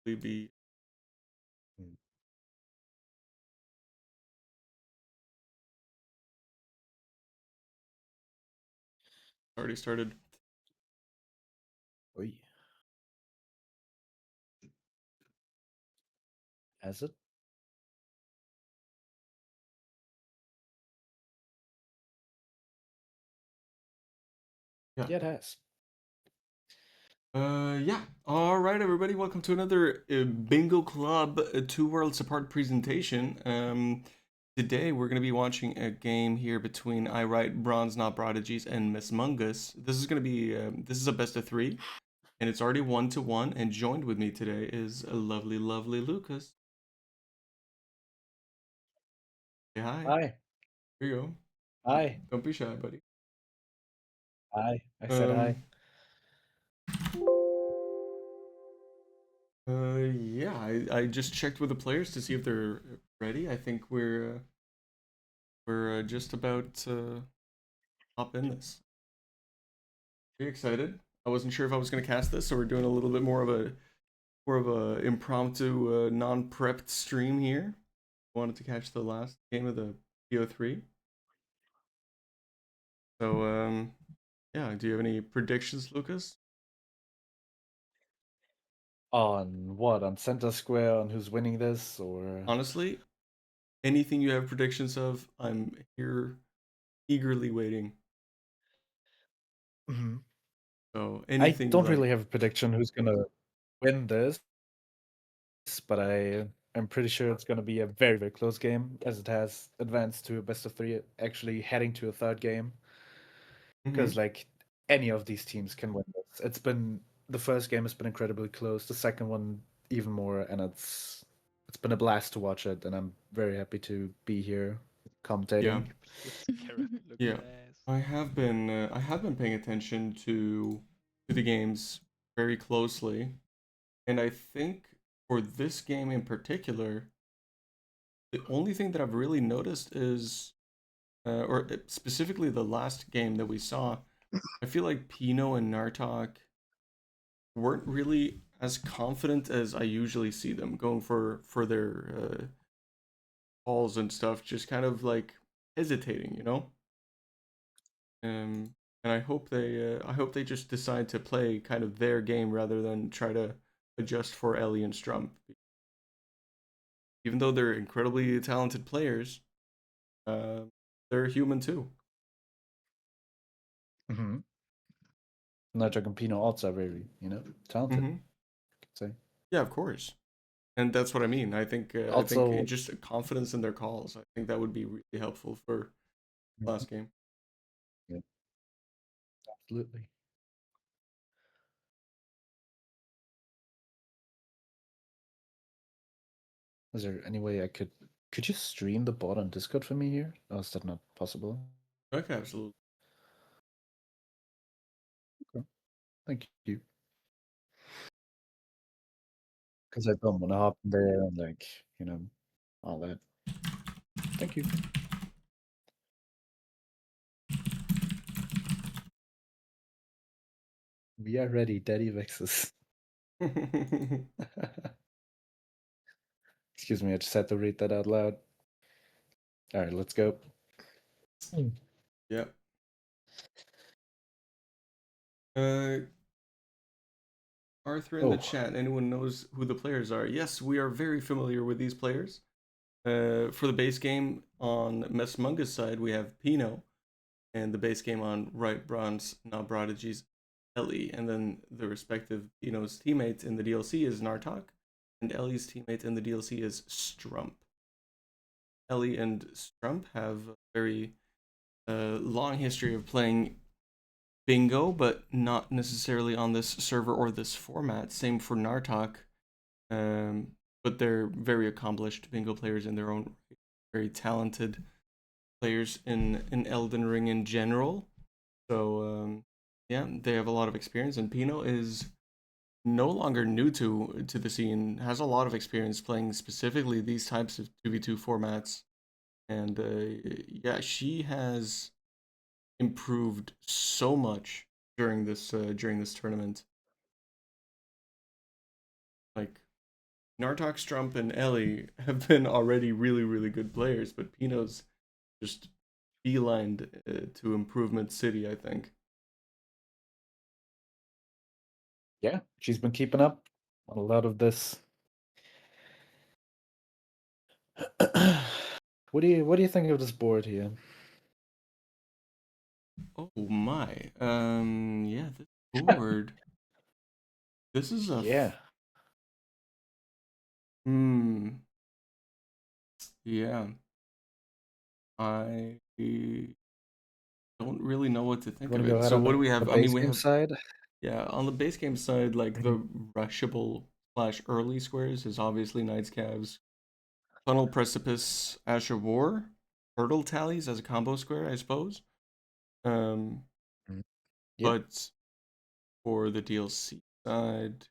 be Mm. already started. Oi. Has it? Yeah. Yeah, it has. Yeah. All right, everybody. Welcome to another Bingo Club Two Worlds Apart presentation. Today we're going to be watching a game here between I Write Brons, Not Brodigies, and MESSMUNGUS. This is going to be this is a best of three, and it's already 1-1. And joined with me today is a lovely, lovely Lukas. Say hi. Hi. Here you go. Hi. Don't be shy, buddy. Hi. I said hi. Um. Yeah. I just checked with the players to see if they're ready. I think we're just about to hop in this. Pretty excited. I wasn't sure if I was going to cast this, so we're doing a little bit more of a impromptu, non-prepped stream here. Wanted to catch the last game of the PO3. So yeah. Do you have any predictions, Lukas? On what? On center square? On who's winning this? Or Honestly, anything you have predictions of, I'm here eagerly waiting. Mhm. So I anything don't like, really have a prediction who's gonna win this, but I'm pretty sure it's gonna be a very, very close game as it has advanced to a best of three, actually heading to a third game. Because mhm. like any of these teams can win this. It's been the first game has been incredibly close, the second one even more, and it's been a blast to watch it, and I'm very happy to be here Yeah, commentating. Carrot, yeah. Lucas. I have been paying attention to the games very closely. And I think for this game in particular, the only thing that I've really noticed is, or specifically the last game that we saw, I feel like Pino and Nartock weren't really as confident as I usually see them going for their calls and stuff, just kind of like hesitating, you know. And I hope they just decide to play kind of their game rather than try to adjust for Ellie and Strump, even though they're incredibly talented players. Uh, they're human too. Mm-hmm. Nartock and Pino also are very, talented, Hmm. I could say. Yeah, of course, and that's what I mean. I think Also, just confidence in their calls. I think that would be really helpful for Mhm. last game. Yeah, absolutely. Is there any way could you stream the bot on Discord for me here? Or is that not possible? Okay, absolutely. Okay. Thank you. Because I don't want to hop in there and all that. Thank you. We are ready, Daddy Vixus. Excuse me, I just had to read that out loud. All right, let's go. Yeah. Uh, Arthur in the Oh, chat. Anyone knows who the players are? Yes, we are very familiar with these players. For the base game on MESSMUNGUS side, we have Pino, and the base game on Right Bronze, Not Prodigies, Ellie, and then the respective Pino's teammate in the DLC is Nartock, and Ellie's teammate in the DLC is Strump. Ellie and Strump have a very long history of playing bingo, but not necessarily on this server or this format. Same for Nartok, um, but they're very accomplished bingo players in their own right. Very talented players in Elden Ring in general. So yeah, they have a lot of experience, and Pino is no longer new to the scene. Has a lot of experience playing specifically these types of 2v2 formats, and yeah, she has improved so much during this tournament. Like Nartock, Strump, and Ellie have been already really, really good players, but Pino's just beelined to Improvement City, I think. Yeah, she's been keeping up on a lot of this. What do you think of this board here? Oh my. Yeah, this board. This is a. Yeah. Hmm. Yeah. I don't really know what to You think want of to go it. ahead So on what do we the have? I mean, base we game have, side? yeah, on the base game side, like Mhm. the rushable slash early squares is obviously Knights Cavs, Tunnel Precipice, Asher War, Turtle Tallies as a combo square, I suppose. Um, Mhm. Yep. but for the DLC side,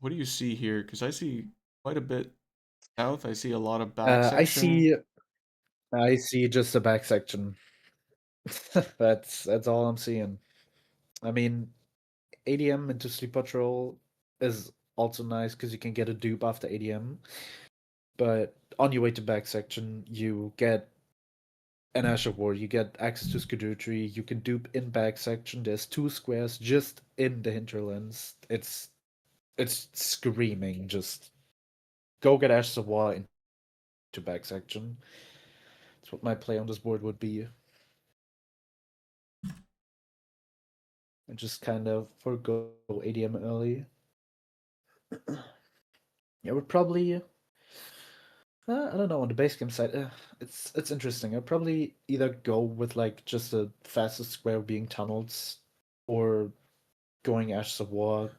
what do you see here? Because I see quite a bit south. I see a lot of back Uh, I section. see I see just the back section. That's all I'm seeing. I mean, ADM into Sleep Patrol is also nice because you can get a dupe after ADM. But on your way to back section, you get an Ash of War, you get access to Skadutri, you can dupe in back section. There's two squares just in the hinterlands. It's screaming, just go get Ash of War into back section. That's what my play on this board would be. And just kind of forgo ADM early. I would probably I don't know, on the base game side, it's interesting. I'd probably either go with like just the fastest square being tunnels, or going Ashes of War,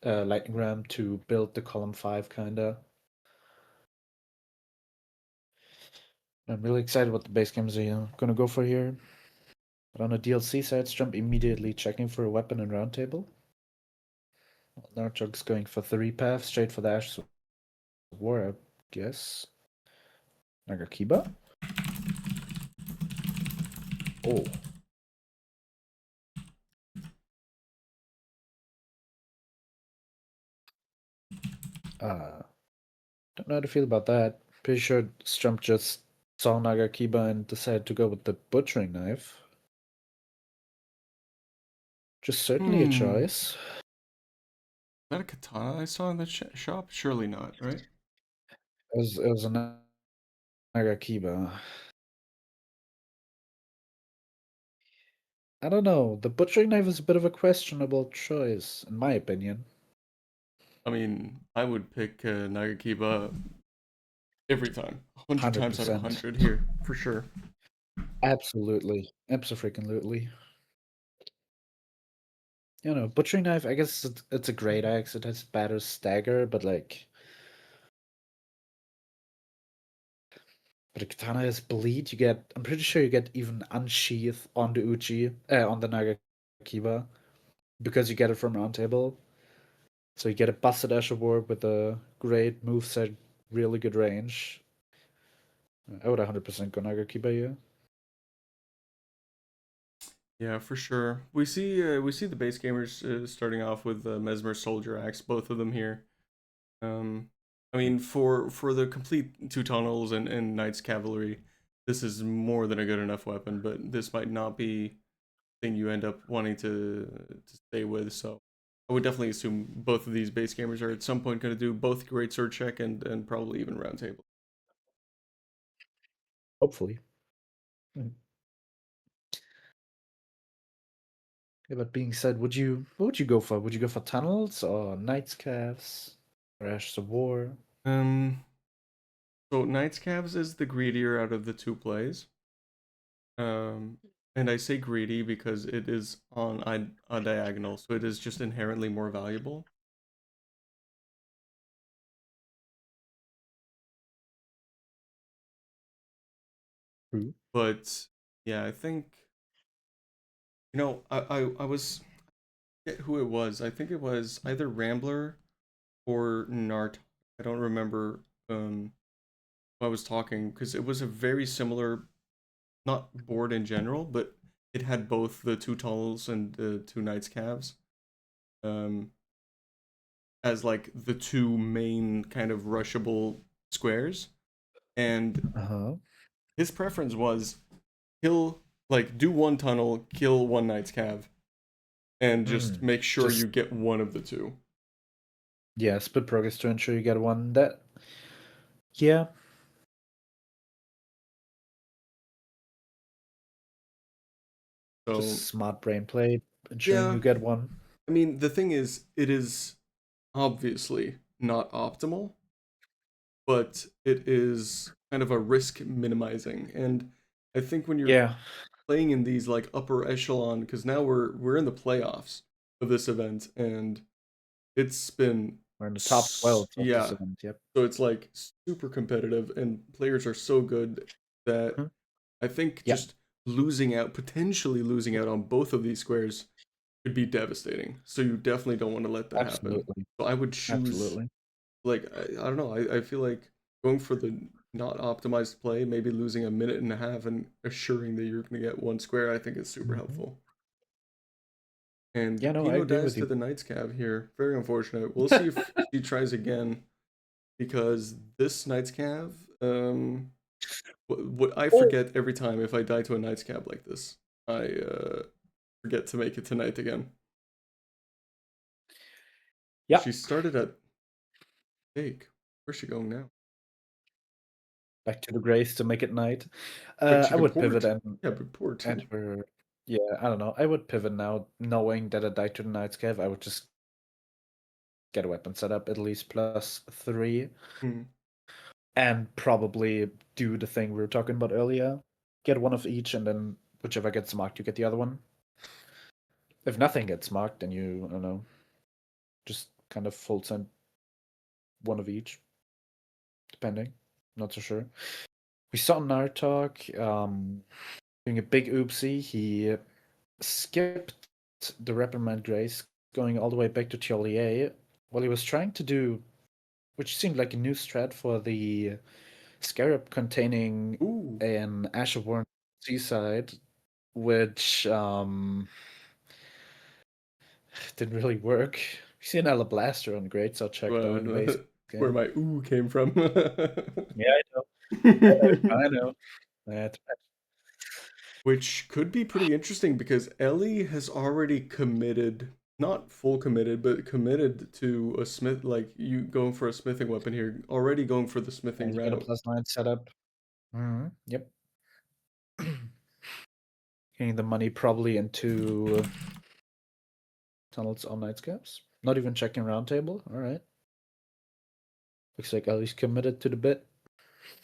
Lightning Ram to build the column 5 kinda. I'm really excited what the base games are gonna go for here. But on the DLC side, Strump immediately checking for a weapon and roundtable. Nartock's going for 3 paths, straight for the Ashes of War, I guess. Nagakiba? Oh. Don't know how to feel about that. Pretty sure Strump just saw Nagakiba and decided to go with the butchering knife. Just certainly a Hmm. choice. Is that a katana I saw in the shop? Surely not, right? It was a Nagakiba. I don't know. The butchering knife is a bit of a questionable choice, in my opinion. I mean, I would pick Nagakiba every time. 100 times out of 100%. 100 here, for sure. Absolutely. Absolutely. You know, butchering knife, I guess it's a great axe. It has better stagger, but a katana is bleed. I'm pretty sure you get even unsheath on the Uchi, on the Nagakiba, because you get it from Roundtable. So you get a busted Asher Warp with a great moveset, really good range. I would 100% go Nagakiba here. Yeah, for sure. We see the base gamers starting off with Mesmer Soldier Axe, both of them here. Um, I mean, for the complete two tunnels and Knights Cavalry, this is more than a good enough weapon. But this might not be thing you end up wanting to stay with. So I would definitely assume both of these base gamers are at some point going to do both Great Sword Check and probably even Roundtable. Hopefully. Hmm. Yeah, that being said, what would you go for? Would you go for tunnels or Knights Calves or Ashes of War? Um, so Knights Cavs is the greedier out of the two plays. Um, and I say greedy because it is on a diagonal, so it is just inherently more valuable. True. But yeah, I think I was I forget who it was. I think it was either Rambler or Nart. I don't remember who I was talking because it was a very similar, not board in general, but it had both the two tunnels and the two knights calves. Um, as like the two main kind of rushable squares, and Uh-huh. his preference was kill like do one tunnel, kill one knight's cav, and just Mm. make sure Just you get one of the two. yeah, split progress to ensure you get one. That yeah, So just smart brain play, ensuring yeah, you get one. I mean the thing is, it is obviously not optimal, but it is kind of a risk minimizing. And I think when you're Yeah, playing in these like upper echelon, because now we're in the playoffs of this event, and it's been we're in the top 12 of this yeah, event. Yep. so it's like super competitive, and players are so good that Mhm. I think Yeah, just losing out, potentially losing out on both of these squares could be devastating. So you definitely don't want to let that happen. absolutely, So I would choose absolutely. like I don't know. I feel like going for the not optimized play, maybe losing a minute and a half and assuring that you're going to get one square, I think is super Mhm. helpful. And Yeah, no, I Pino agree dies with to you. the Knight's Cav here. Very unfortunate. We'll see if he tries again because this Knight's Cav, what I Oh, forget every time if I die to a Knight's Cav like this, I forget to make it tonight again. yeah, She started at stake. Where's she going now? back to the grace to make it night. But she I can would pivot port. and Yeah, but port too. enter. Yeah, I don't know. I would pivot now, knowing that I died to the Night's Cave. I would just get a weapon set up at least +3, Hmm. and probably do the thing we were talking about earlier. Get one of each, and then whichever gets marked, you get the other one. If nothing gets marked, then you, I don't know, just kind of full send one of each, depending. Not so sure. We saw Nartock doing a big oopsie. He skipped the Reprimand Grace, going all the way back to Tiolier. Well, he was trying to do, which seemed like a new strat for the Scarab containing Ooh. an Asherborn Seaside, which didn't really work. We see an Alabaster on Great, so check though in the base Where game. my ooh came from. Yeah, I know. I know. That's Which could be pretty interesting because Ellie has already committed, not full committed, but committed to a smith, like you going for a smithing weapon here, already going for the smithing and you got a route. +9 setup. Yep. Getting the money probably into tunnels on night scabs. Not even checking roundtable. All right. Looks like Ellie's committed to the bit.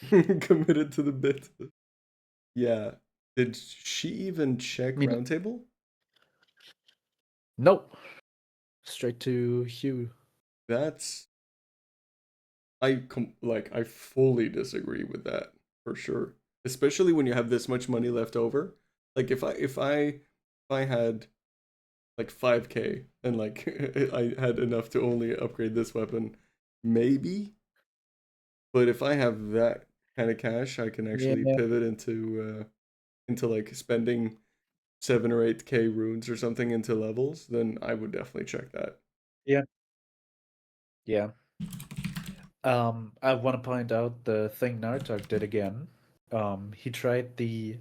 Committed to the bit. Yeah. Did she even check I mean, roundtable? nope. Straight to Hugh. That's like I fully disagree with that for sure. Especially when you have this much money left over. Like if I had like 5k and like I had enough to only upgrade this weapon, maybe. But if I have that kind of cash, I can Yeah, actually pivot into like spending 7 or 8k runes or something into levels, then I would definitely check that. yeah, yeah. I want to point out the thing Nartok did again. He tried the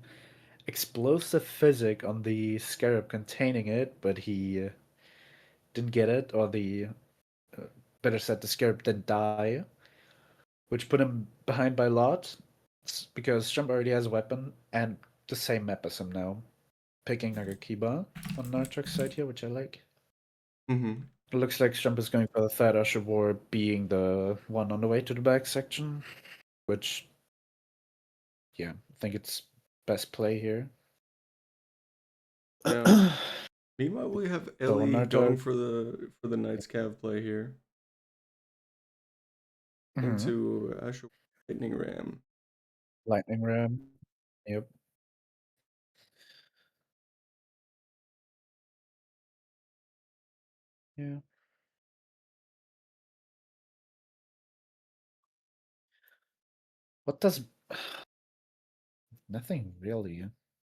explosive physic on the scarab containing it, but he didn't get it, or the uh, better said, the scarab didn't die, which put him behind by a lot. Because Strump already has a weapon and the same map as him now. Picking Nagakiba on Nartok's side here, which I like. Mm-hmm. It looks like Strump is going for the third Usher War, being the one on the way to the back section, which, yeah, I think it's best play here. Yeah. Meanwhile, we have So Ellie going Nartok, for the Knights Cav play here mhm, into Astral Lightning Ram. Lightning Ram. Yep. Yeah. What does nothing really?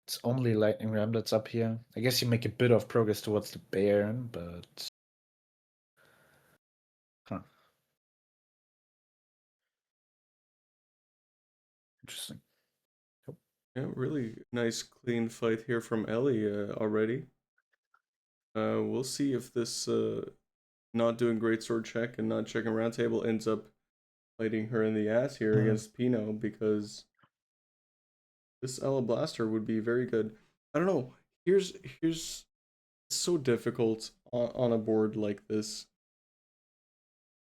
It's only Lightning Ram that's up here. I guess you make a bit of progress towards the Baron, but Interesting. Yeah, really nice clean fight here from Ellie already. We'll see if this not doing great sword check and not checking round table ends up biting her in the ass here against Pino, because this Ella Blaster would be very good. I don't know. Here's it's so difficult on a board like this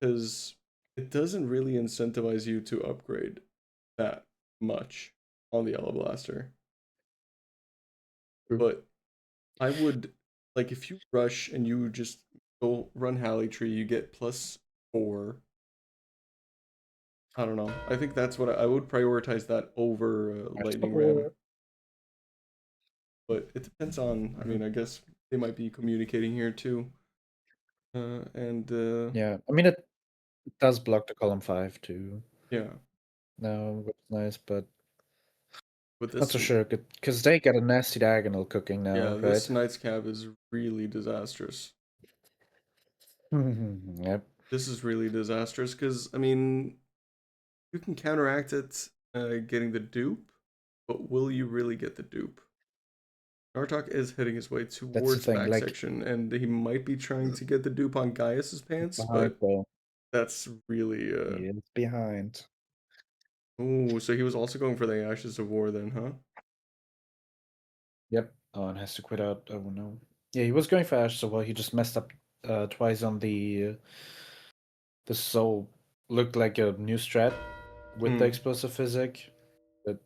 because it doesn't really incentivize you to upgrade that much on the Ella Blaster. True. But I would, like, if you rush and you just go run Halley Tree, you get +4. I don't know. I think that's what I would prioritize that over Lightning Ram. But it depends on. I mean, I guess they might be communicating here too. And Yeah, I mean it does block the column 5 too. yeah, No, which is nice, but with not this, so sure because they get a nasty diagonal cooking now, yeah, this right? Knight's Cab is really disastrous. Yep. This is really disastrous because I mean, you can counteract it getting the dupe, but will you really get the dupe? Nartock is heading his way That's the towards thing. back Like section, and he might be trying to get the dupe on Gaius's pants, behind but though. that's really He is behind. Oh, so he was also going for the Ashes of War then, huh? Yep. Oh, and has to quit out. Oh no. Yeah, he was going for Ash, so well he just messed up twice on the soul. Looked like a new strat with the Hmm. explosive physic. That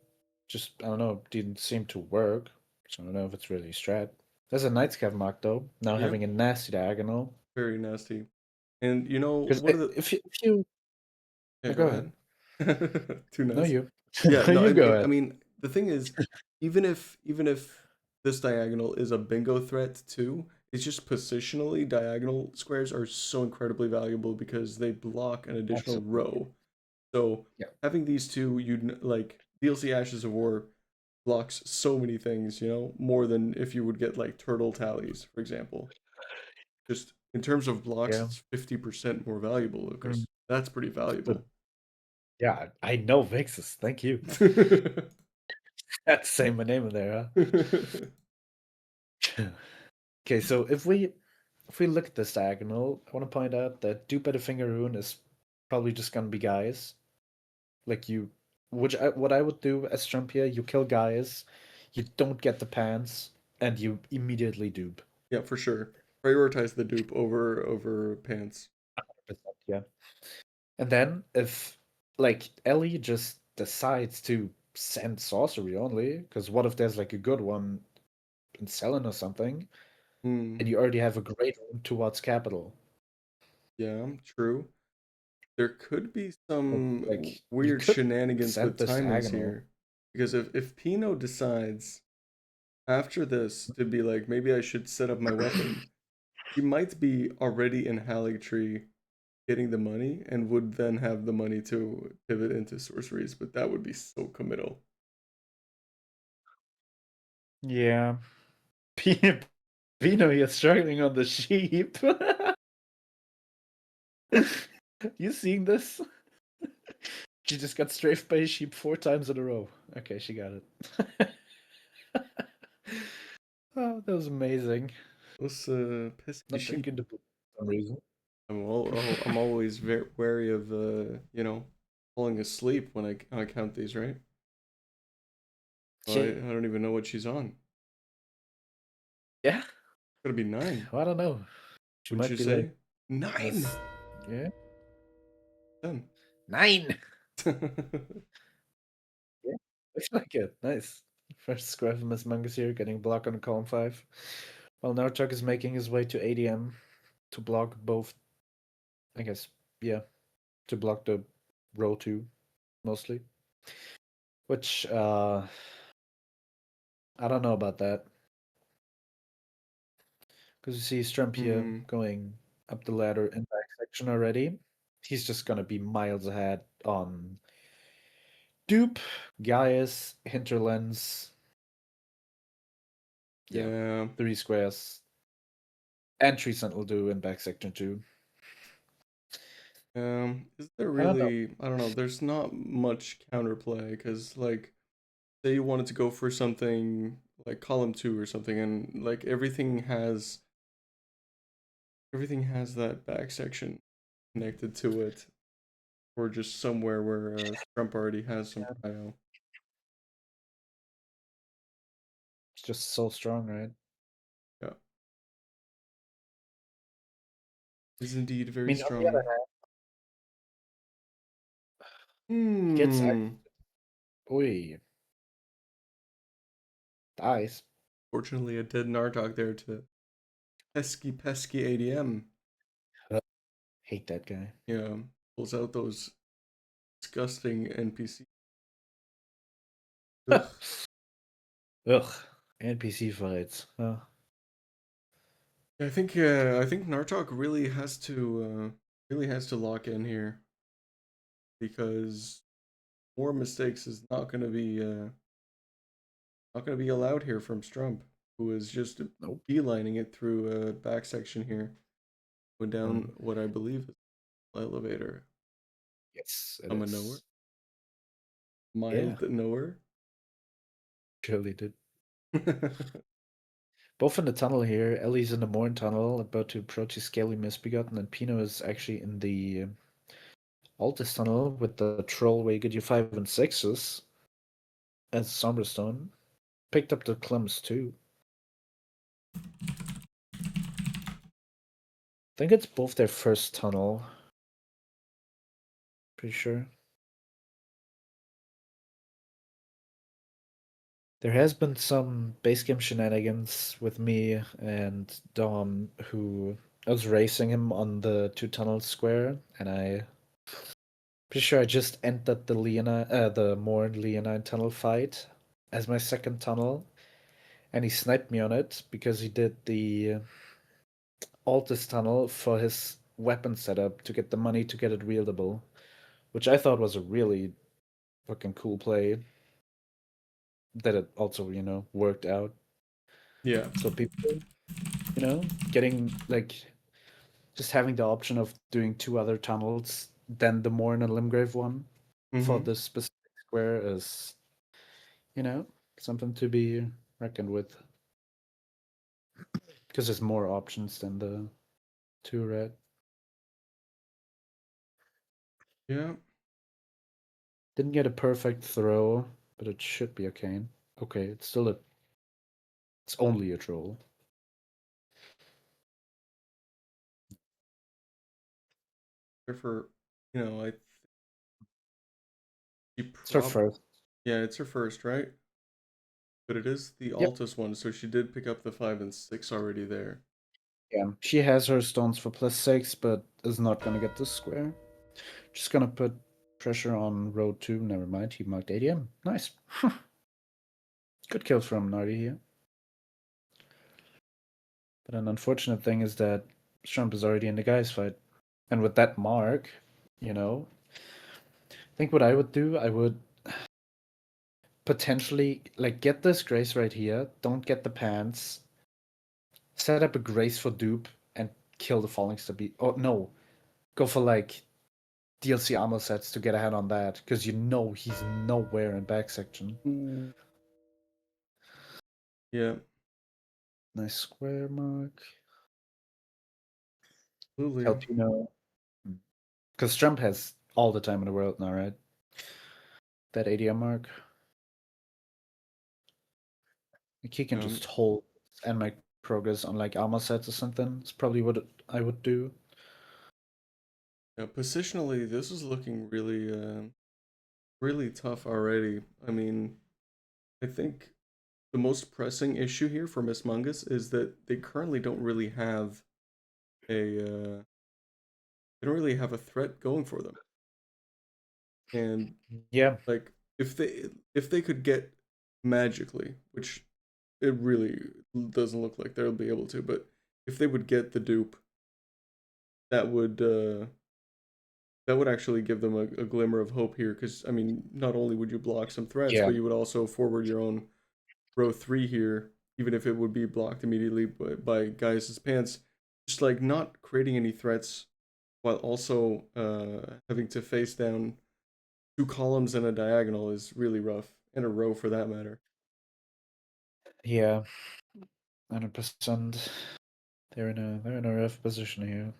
just I don't know, didn't seem to work. So I don't know if it's really strat. There's a Knight's Cav mark though, now Yeah, having a nasty diagonal. very nasty. And you know, Because one of the if you yeah, no, go go ahead. ahead. Too No, nice. you. Yeah, No, no, you go I ahead. mean, the thing is, even if this diagonal is a bingo threat too, it's just positionally diagonal squares are so incredibly valuable because they block an additional Absolutely. row. So Yeah. having these two, like DLC Ashes of War blocks so many things, more than if you would get like turtle tallies, for example. Just in terms of blocks, Yeah. it's 50% more valuable, Mm. Lucas. That's pretty But valuable. yeah, I know Vixus. Thank you. That's saying my name in there, huh? Okay, so if we look at this diagonal, I want to point out that dupe at a finger rune is probably just gonna be guys. Like you, what I would do as Strump here, you kill guys, you don't get the pants, and you immediately dupe. Yeah, for sure. Prioritize the dupe over pants. 100%, yeah. And then if like Ellie just decides to send sorcery only, because what if there's like a good one in Selene or something, Hmm. and you already have a great one towards capital? Yeah, true. There could be Like, some like you weird could shenanigans send with this timings diagonal. here. Because if Pino decides after this to be like, maybe I should set up my weapon, he might be already in Tree getting the money and would then have the money to pivot into sorceries, but that would be so committal. Yeah. Pino, you're struggling on the sheep. You seeing this? She just got strafed by a sheep 4 times in a row. Okay, she got it. Oh, that was amazing. Those pesky Not sheep. taking the book for some reason. I'm always very wary of falling asleep when I count these, right? I Yeah. don't even know what she's on. Yeah. It's gotta be 9. Well, I don't know. She Wouldn't might you be like say? 9. this. Yeah. 10. 9. Yeah. Looks like it. Nice. First square from MESSMUNGUS here, getting block on column 5. While Nartock is making his way to ADM to block both, I guess, yeah, to block the row 2 mostly. Which, I don't know about that. Because you see Strump here Hmm. going up the ladder in back section already. He's just going to be miles ahead on Dupe, Gaius, Hinterlands. Yeah, Yeah. 3 squares. And Tree Sentinel do in back section too. Is there I don't know. really? I don't know. There's not much counterplay because, like, say you wanted to go for something like column two or something, and like everything has that back section connected to it, or just somewhere where Strump already has some prio. It's just so strong, right? Yeah, is indeed I very mean, on the other strong. hand, he gets Hmm. oi, dies. Fortunately, a dead Nartock there to pesky ADM. Uh, Hate that guy. Yeah, pulls out those disgusting NPC. Ugh. Ugh, NPC fights. I think Nartok really has to lock in here because more mistakes is not going to be allowed here from Strump, who is just Nope. beelining it through a back section here, going down Um, what I believe is an elevator. yes, it I'm a knower, is. Yeah, mild knower. surely did. Both in the tunnel here. Ellie's in the Morn tunnel, about to approach his scaly misbegotten, and Pino is actually in the Altus tunnel with the troll where you get your 5 and 6s as Somberstone. Picked up the clumps too. I think it's both their first tunnel. Pretty sure. There has been some base game shenanigans with me and Dom, who I was racing him on the two tunnel square, and I pretty sure I just entered the Morn Leonine tunnel fight as my second tunnel, and he sniped me on it because he did the Altus tunnel for his weapon setup to get the money to get it wieldable, which I thought was a really fucking cool play. That it also, worked out. Yeah. So people, getting like just having the option of doing two other tunnels than the Morn and Limgrave one for Mm-hmm. this specific square is, you know, something to be reckoned with because there's more options than the two red. Yeah. Didn't get a perfect throw, but it should be okay. Okay, it's only a troll. For I she It's our prob first. yeah, it's her first, right? But it is the Yep. Altus one, so she did pick up the 5 and 6 already there. Yeah. She has her stones for +6, but is not gonna get this square. Just gonna put pressure on row 2. Never mind, he marked ADM. Nice. Good kill from Nardi here. But an unfortunate thing is that Strump is already in the guys fight. And with that mark, I think what I would do, I would potentially like get this Grace right here, don't get the pants, set up a Grace for dupe, and kill the Falling Stabi. Oh no, go for like DLC armor sets to get ahead on that, because he's nowhere in back section. Ooh. Yeah, Nice square mark. Tell absolutely. Pino. Because Strump has all the time in the world now, right? That ADM mark. Like he can Um, just hold and make progress on like armor sets or something. It's probably what I would do. yeah, positionally, this is looking really tough already. I mean, I think the most pressing issue here for MESSMUNGUS is that a they don't really have a threat going for them. And Yeah, like if they could get magically, which it really doesn't look like they'll be able to, but if they would get the dupe, that would uh that would actually give them a glimmer of hope here because I mean not only would you block some threats, yeah, but you would also forward your own row three here, even if it would be blocked immediately by guys' pants. Just like not creating any threats while also having to face down two columns and a diagonal is really rough, and a row for that matter. Yeah, 100%. They're in a rough position here.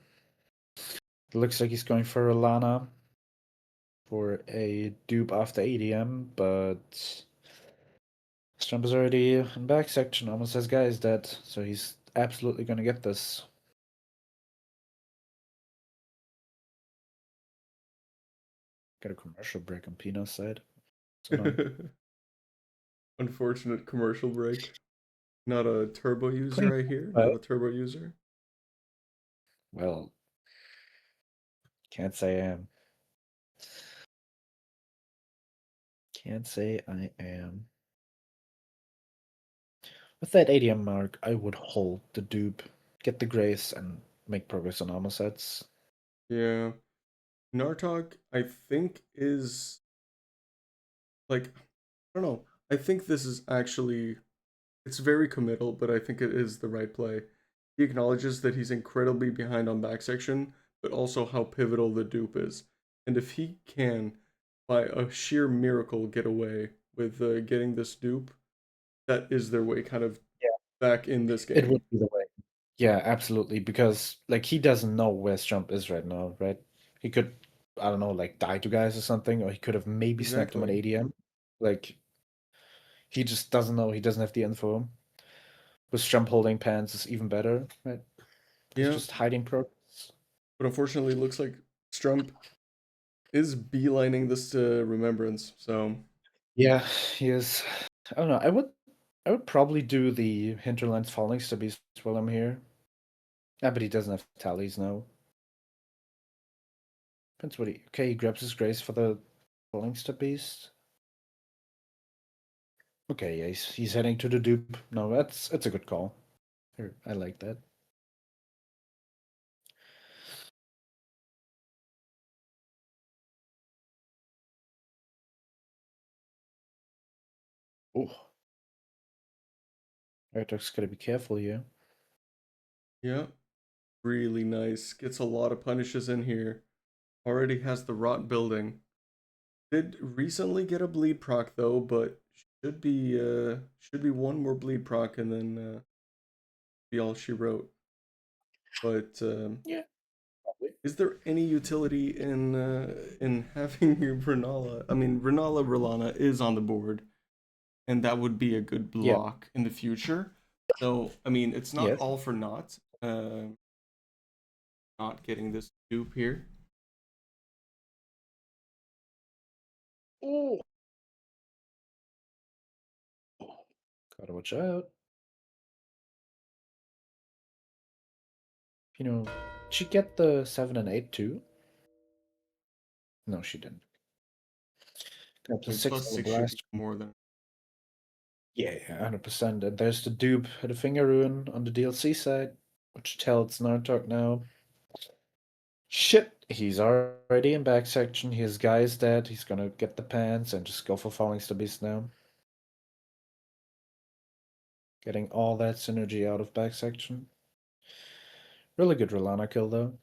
It looks like he's going for a Lana for a dupe after ADM, but Strump is already in back section, almost has guys dead, so he's absolutely gonna get this. Got a commercial break on Pino's side. What's going on? Unfortunate commercial break. Not a turbo Clean. user, I hear. Well, Not a turbo user. well, can't say I am. Can't say I am. With that ADM mark, I would hold the dupe, get the grace, and make progress on armor sets. Yeah. Nartock, I think, is like, I don't know. I think this is actually, it's very committal, but I think it is the right play. He acknowledges that he's incredibly behind on back section, but also how pivotal the dupe is. And if he can, by a sheer miracle, get away with getting this dupe, that is their way kind of Yeah, back in this it would game. be the way. Yeah, absolutely. Because like he doesn't know where Strump is right now, right? He could, I don't know, like die to guys or something, or he could have maybe snapped him on Exactly. ADM. Like he just doesn't know. He doesn't have the info. With Strump holding pants is even better, right? He's Yeah, just hiding progress. but unfortunately, it looks like Strump is beelining this to Remembrance. So, Yeah, he is. I don't know. I would probably do the Hinterlands Falling Stubbies while I'm here. Yeah, but he doesn't have tallies now. Depends what he. Okay, he grabs his grace for the Falling Stubbies. Okay, yeah, he's heading to the dupe. No, that's a good call. I like that. Oh, Nartock's gotta be careful here. yeah, really nice. Gets a lot of punishes in here. Already has the rot building. Did recently get a bleed proc though, but should be one more bleed proc and then be all she wrote. But Yeah, probably. is there any utility in having Renala? I mean, Renala Rolana is on the board, and that would be a good Yeah. block in the future. So I mean, it's not Yes. all for naught. Not getting this dupe here. Oh, gotta watch out. Did she get the 7 and 8 too? No, she didn't. Got I the mean, 6 plus level six should be blast. more than. Yeah, 100%. And there's the dupe, the finger rune on the DLC side, which tells Nartok now. Shit, he's already in back section. His guy is dead. He's gonna get the pants and just go for Falling Beast now. Getting all that synergy out of back section. Really good Rolana kill though.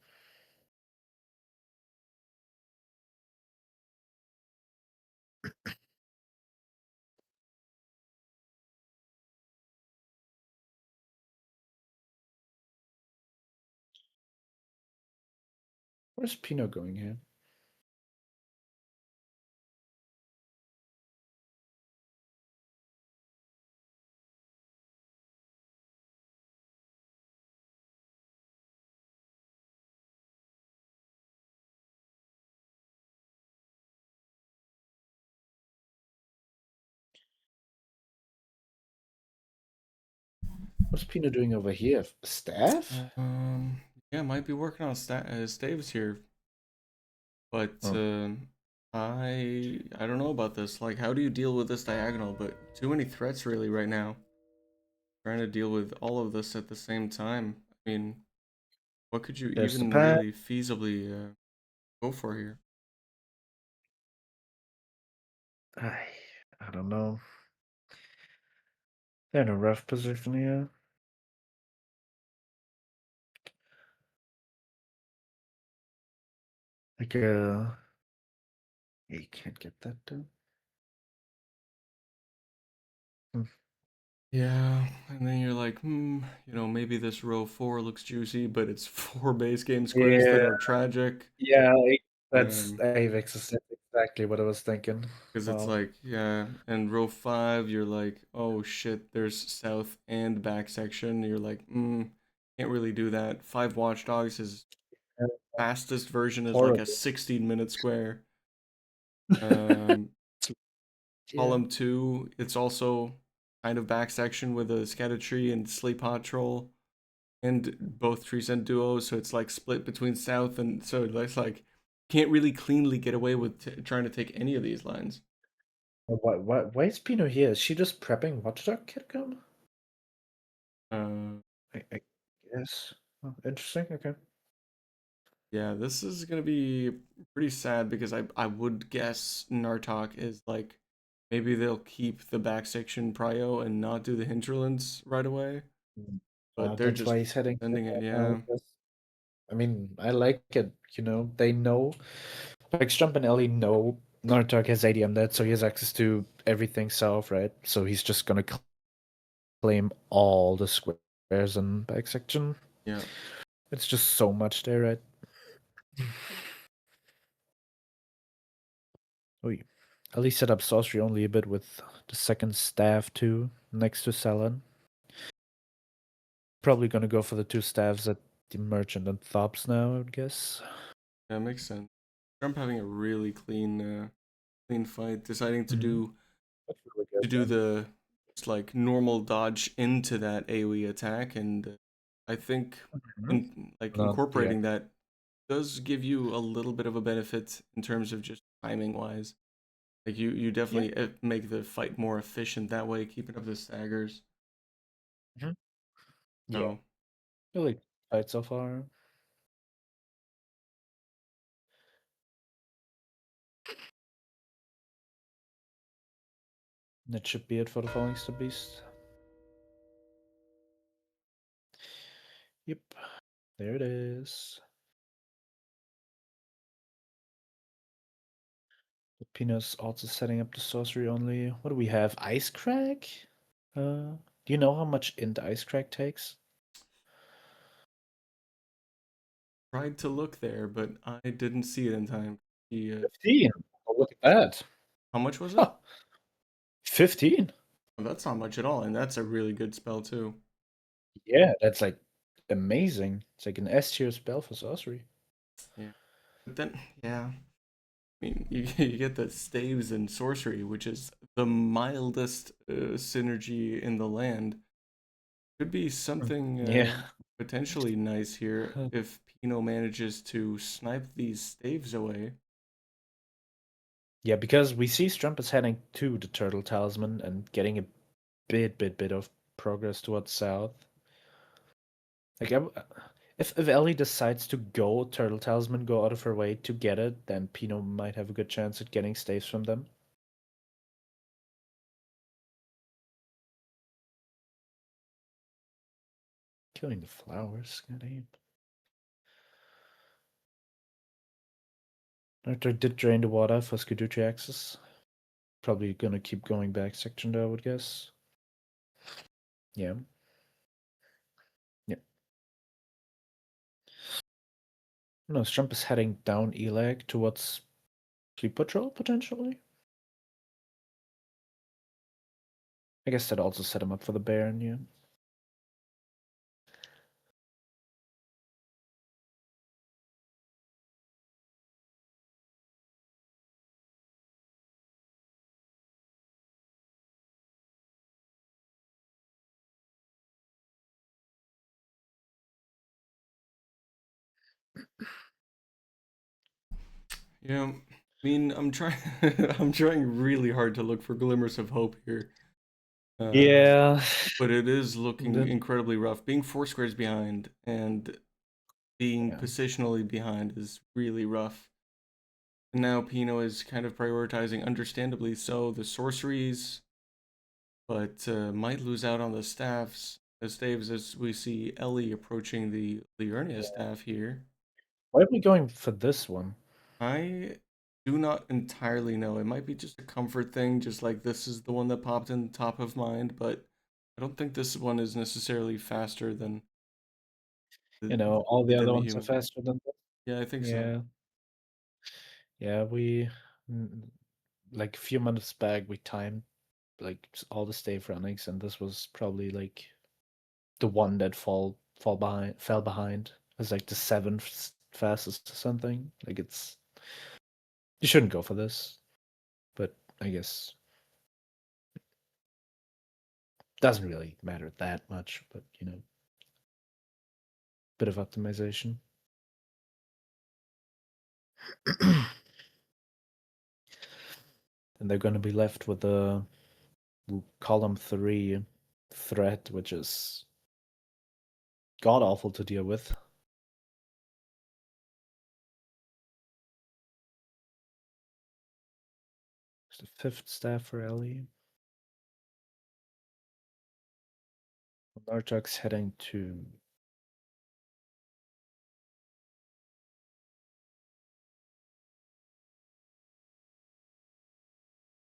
Where's Pino going here? What's Pino doing over here? Staff? Yeah, might be working on staves here, but Oh. I don't know about this. Like, how do you deal with this diagonal? But too many threats really right now. Trying to deal with all of this at the same time. I mean, what could you There's the even pan. really feasibly go for here? I don't know. They're in a rough position here. Like, you can't get that done. Hmm. Yeah, and then you're like, maybe this row 4 looks juicy, but it's 4 base game squares Yeah, that are tragic. yeah, that's Um, Vixus. That's exactly what I was thinking. because it's Wow. like, yeah, and row 5, you're like, oh shit, there's south and back section. You're like, can't really do that. 5 watchdogs, his Yeah, fastest version is like a horrible. 16-minute square. Um, Yeah. column 2, it's also kind of back section with a scatter tree and sleep hot troll. And both trees and duos, so it's like split between south and so it's like can't really cleanly get away with trying to take any of these lines. Why is Pino here? Is she just prepping Watchdog Catacomb? Uh, I guess. Oh, interesting. Okay. yeah, this is gonna be pretty sad because I would guess Nartock is like maybe they'll keep the back section prio and not do the hinterlands right away, Mm. but they're That's just why he's heading to sending it. that now, Yeah, I guess. I mean, I like it. They know, like Strump and Ellie know Nartok has ADM dead, so he has access to everything south, right? So he's just gonna claim all the squares in back section. yeah, It's just so much there, right? Oh, Ellie set up sorcery only a bit with the second staff too, next to Salon. Probably gonna go for the two staffs at the merchant and Thops now, I would guess. that makes sense. Trump having a really clean fight, deciding to Mhm. do That's really good, to do the just like normal dodge into that AoE attack, and I think Mhm. Not the incorporating that does give you a little bit of a benefit in terms of just timing wise. Like you yeah. definitely make the fight more efficient that way, keeping up the staggers. Mhm. Yeah. So Really tight so far. That should be it for the Falling Star Beast. Yep. There it is. Pino's also setting up the sorcery only. What do we have? Ice Crack? Do you know how much int Ice Crack takes? tried to look there, but I didn't see it in time. 15. Oh, look at that. How much was it? Huh. 15? Well, that's not much at all, and that's a really good spell too. Yeah, that's like amazing. It's like an S tier spell for sorcery. Yeah, but then yeah, I mean, you get the staves and sorcery, which is the mildest synergy in the land. Could be something Yeah. potentially nice here if Pino manages to snipe these staves away. Yeah, because we see Strump is heading to the Turtle Talisman and getting a bit of progress towards south. Like, if Ellie decides to go Turtle Talisman, go out of her way to get it, then Pino might have a good chance at getting staves from them. Killing the flowers, goddamn. Arthur did drain the water for Scuducci access. Probably gonna keep going back section though, I would guess. Yeah. Yeah. No, Strump is heading down Elag towards Sleep Patrol, potentially. I guess that also set him up for the Baron, yeah. Yeah, I mean, I'm trying, I'm trying really hard to look for glimmers of hope here. Uh, Yeah. but it is looking The, incredibly rough. Being 4 squares behind and being yeah. positionally behind is really rough. And now Pino is kind of prioritizing, understandably so, the sorceries, but might lose out on the staves as we see Ellie approaching the Liurnia staff here. Why are we going for this one? I do not entirely know. It might be just a comfort thing, just like this is the one that popped in top of mind, but I don't think this one is necessarily faster than You the know, all the than other the ones are human game. faster than this. Yeah, I think so. Yeah. Yeah, we like a few months back we timed like all the stave runnings, and this was probably like the one that fell behind. It was like the seventh fastest or something. Like it's you shouldn't go for this, but I guess doesn't really matter that much. But you know, bit of optimization. And they're going to be left with a column 3 threat, which is god awful to deal with. It's the 5th staff for Ellie. Nartock's heading to.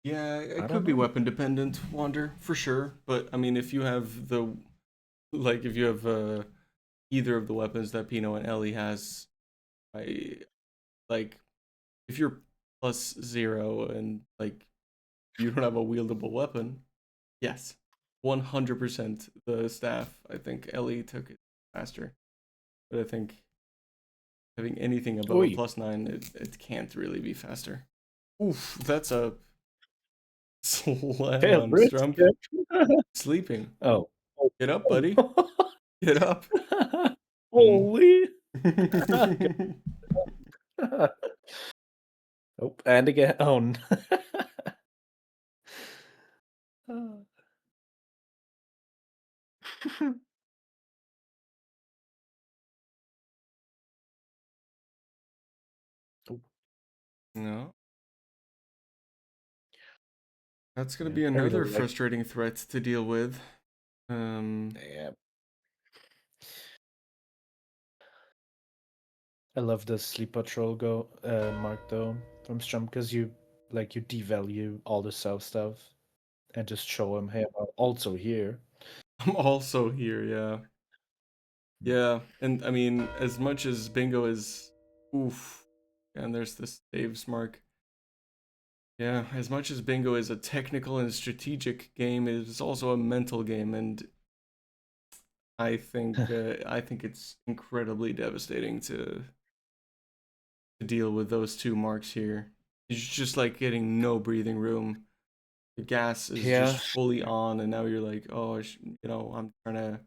Yeah, I it don't could be know. weapon dependent, Wander, for sure. But I mean, if you have if you have either of the weapons that Pino and Ellie has, I like if you're +0 and like you don't have a wieldable weapon, yes, 100% the staff. I think Ellie took it faster, but I think having anything above a Oi. +9, it can't really be faster. Oof, that's a slam Tail on Brits. Strump. Sleeping. Oh. Get up, buddy. Get up. Mm. Holy. Oh, and again. Oh. No. That's gonna Yeah, be I really another like. frustrating threat to deal with. Yeah, I love the sleep patrol go mark though from Strump because you devalue all the self stuff and just show him, hey, I'm also here. I'm also here, yeah. Yeah, and I mean, as much as bingo is oof, and there's this Dave's mark. Yeah, as much as bingo is a technical and strategic game, it is also a mental game, and I think it's incredibly devastating to deal with those two marks here. It's just like getting no breathing room. The gas is Yeah, just fully on, and now you're like, oh, I'm trying to,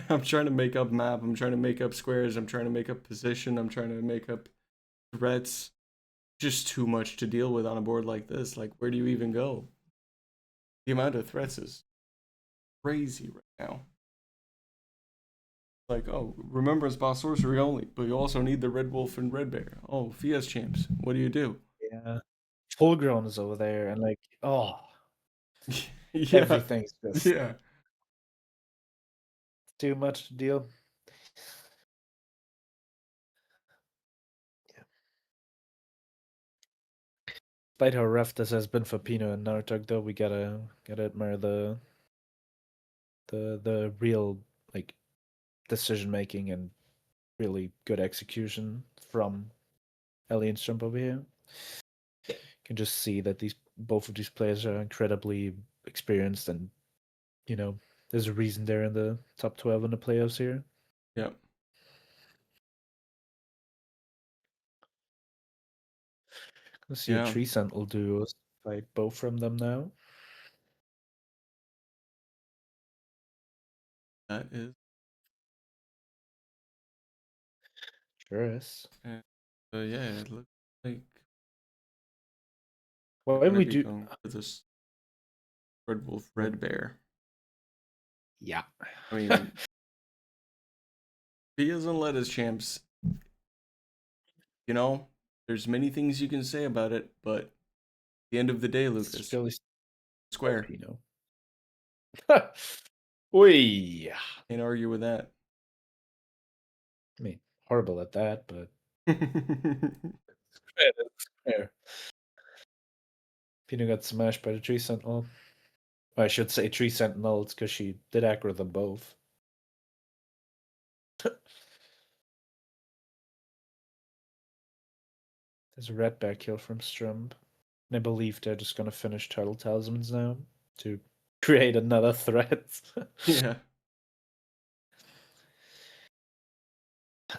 I'm trying to make up map. I'm trying to make up squares. I'm trying to make up position. I'm trying to make up threats. Just too much to deal with on a board like this. Like, where do you even go? The amount of threats is crazy right now. Like, oh, remembrance boss sorcery only, but you also need the red wolf and red bear. Oh, Fias champs. What do you do? yeah. Full grown is over there, and like, oh, Yeah, everything's just yeah, too much to deal. Yeah. Despite how rough this has been for Pino and Nartok, though, we gotta admire the real like decision making and really good execution from Ellie and Strump over here. You can just see that both of these players are incredibly experienced, and you know there's a reason they're in the top 12 in the playoffs here. yeah, Let's see a yeah. Tree Sentinel duo fight both from them now. That is. Sure is. Yeah, it looks like Why they're would gonna we be do? going for this red wolf, Well, red bear. yeah. I mean, he doesn't let his champs. You know, there's many things you can say about it, but at the end of the day, It's Lucas, really square. Pino. Oi. Can't argue with that. I mean, horrible at that, but Fair, that's fair. Pino got smashed by the tree sentinel. I should say tree sentinels because she did aggro them both. There's a red back kill from Strump. And I believe they're just gonna finish Turtle Talismans now to create another threat. Yeah.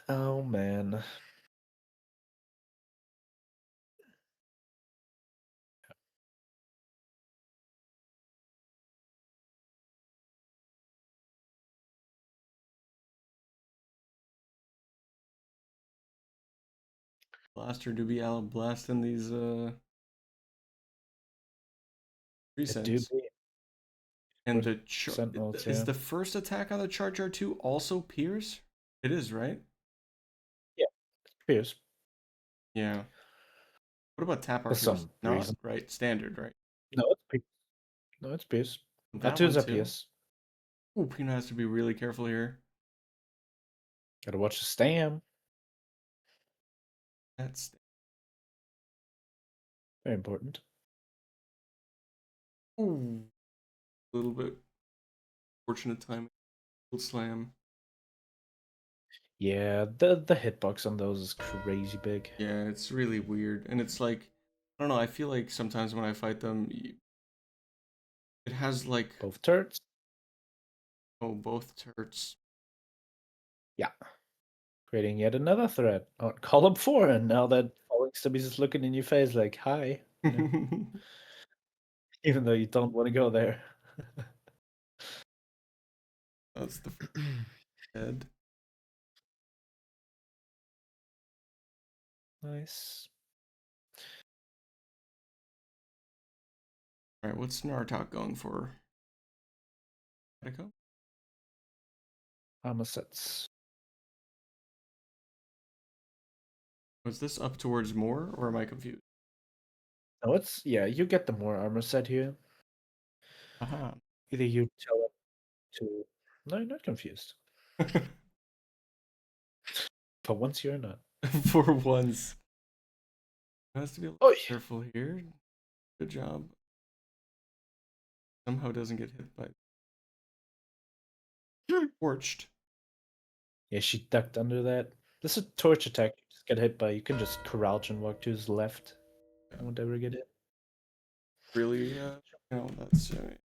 Oh man. Blaster do be out blasting these It do recents. be And with the Sentinels, is yeah. the first attack on the Charge R2 also Pierce? It is, right? Yeah, Pierce. Yeah. What about Tap For R2 is some not, reason. right? Standard, right? No, it's Pierce. No, it's Pierce. That R2 one is a too. Pierce. Oh, Pino has to be really careful here. Gotta watch the stam. That's Very important. ooh, a little bit fortunate timing. Slam. Yeah, the hitbox on those is crazy big. Yeah, it's really weird, and it's like I don't know. I feel like sometimes when I fight them, it has like Both turrets. both turrets. Yeah. Creating yet another threat on column 4, and now that Falling Stubbies is looking in your face like, hi, you know, even though you don't want to go there. That's the head. Nice. All right, what's Nartock going for? Echo? Armor sets. Was this up towards more, or am I confused? No, it's, yeah, you get the more armor set here. Aha. Either you tell it to. No, you're not confused. But once you're not. For once. Has to be a little Oh, careful here. Good job. Somehow doesn't get hit by torched. yeah, she ducked under that. This is a torch attack. You just get hit by. You can just crouch and walk to his left. Yeah. You won't ever get hit. Really,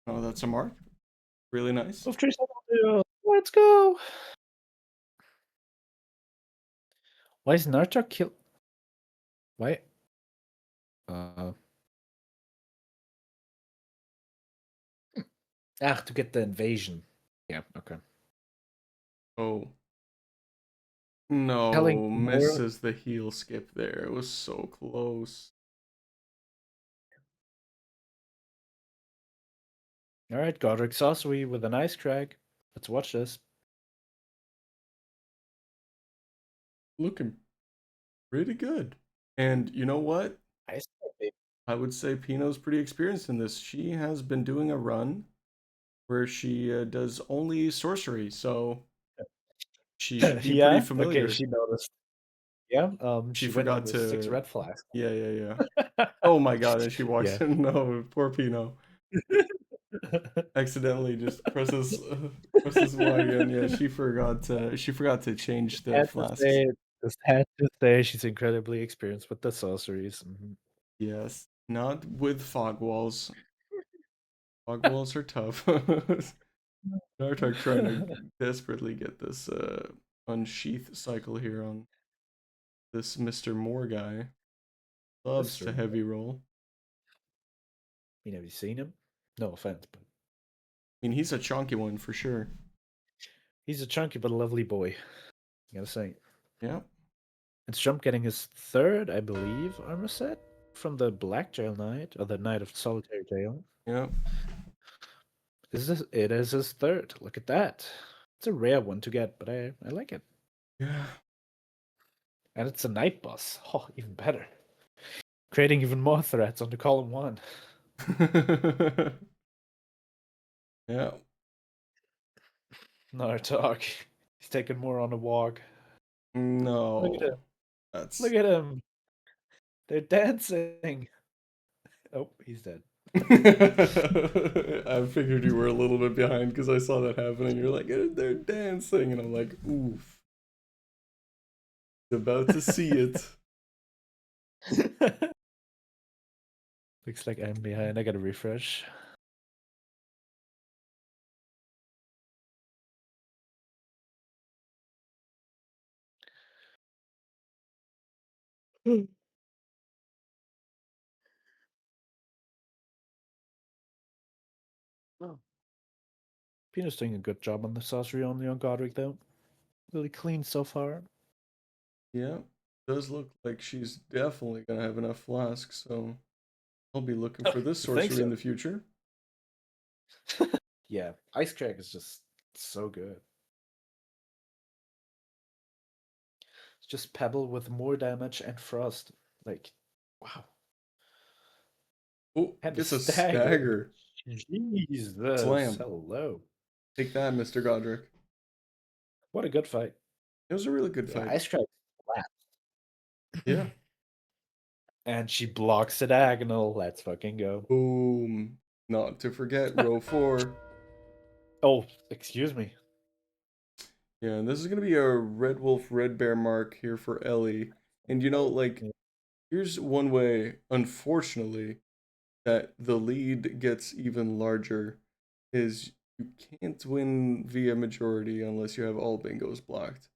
that's a mark. Really nice. Move trees. Let's go. Why is Nartock kill? Why? Uh, to get the invasion. Yeah, okay. Oh. Telling No, more. misses the heel skip there. It was so close. All right, Godric Sorcery with an ice crag. Let's watch this. Looking pretty good. And you know what? Ice crag. I would say Pino's pretty experienced in this. She has been doing a run where she does only sorcery, so she should be pretty Yeah. Okay, familiar. she noticed. Yeah. She She went in forgot with 6 to. red flags. Yeah, yeah, yeah. Oh my god! And she walks Yeah. in. No, poor Pino. Accidentally just presses Y again. Yeah, she forgot to. She forgot to change the Had to flasks. say, just had to say she's incredibly experienced with the sorceries. Yes, not with fog walls. Fog walls are tough. Nartok trying to desperately get this unsheath cycle here on this Mr. Moore guy. Loves to Mister. heavy roll. I mean, have you seen him? No offense, but I mean, he's a chunky one for sure. he's a chunky but a lovely boy. Gotta say. Yeah. And Strump getting his 3rd, I believe, armor set from the Black Jail Knight, or the Knight of Solitary Jail. Yeah. It is his 3rd. Look at that. It's a rare one to get, but I like it. Yeah. And it's a night boss. Oh, even better. Creating even more threats on the column 1. Yeah. Nartock. He's taking more on a walk. Look at him. No. Look That's at him. They're dancing. Oh, he's dead. I figured you were a little bit behind because I saw that happening. You're like, they're dancing, and I'm like, oof, about to see it. Looks like I'm behind. I gotta refresh. Oh. Pino's doing a good job on the sorcery only on Godric, though. Really clean so far. Yeah, does look like she's definitely gonna have enough flasks, so I'll be looking Oh, for this you think sorcery in so? the future. Yeah, Ice Crack is just so good. It's just Pebble with more damage and Frost. Like, wow. Oh, And a gets a stagger. stagger. Jesus. Slam. Hello. Take that, Mr. Godric. What a good fight. It was a really good Yeah, fight. Ice Crack Yeah. flat. And she blocks the diagonal. Let's fucking go. Boom. Not to forget, row 4. Oh, excuse me. Yeah, and this is going to be a Red Wolf, Red Bear mark here for Ellie. And you know, like, here's one way, unfortunately, that the lead gets even larger is you can't win via majority unless you have all bingos blocked.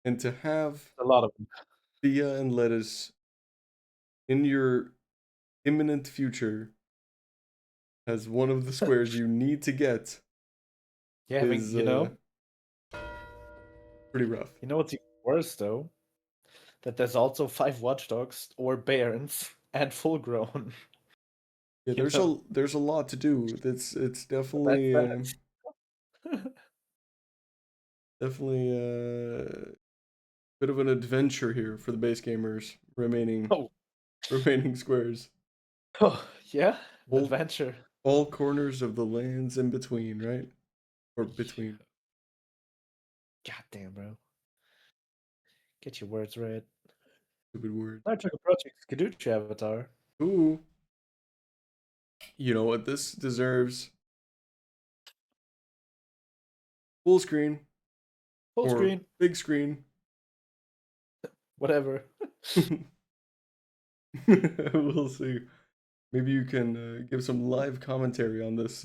And to have A lot of them. Thea and Lettuce in your imminent future as one of the squares you need to get Yeah, I mean, is pretty rough. you know what's even worse though? That there's also 5 watchdogs or barons and full grown. Yeah, You know, there's a lot to do. It's that's definitely that. definitely a bit of an adventure here for the base gamers Oh, remaining squares. oh, yeah, an All adventure. all corners of the lands in between, right? Or between. God damn, bro. Get your words right. Stupid word. Nartock approaching Skaduchi avatar. Ooh. You know what this deserves? Full screen Full or screen, big screen. whatever. We'll see. Maybe you can give some live commentary on this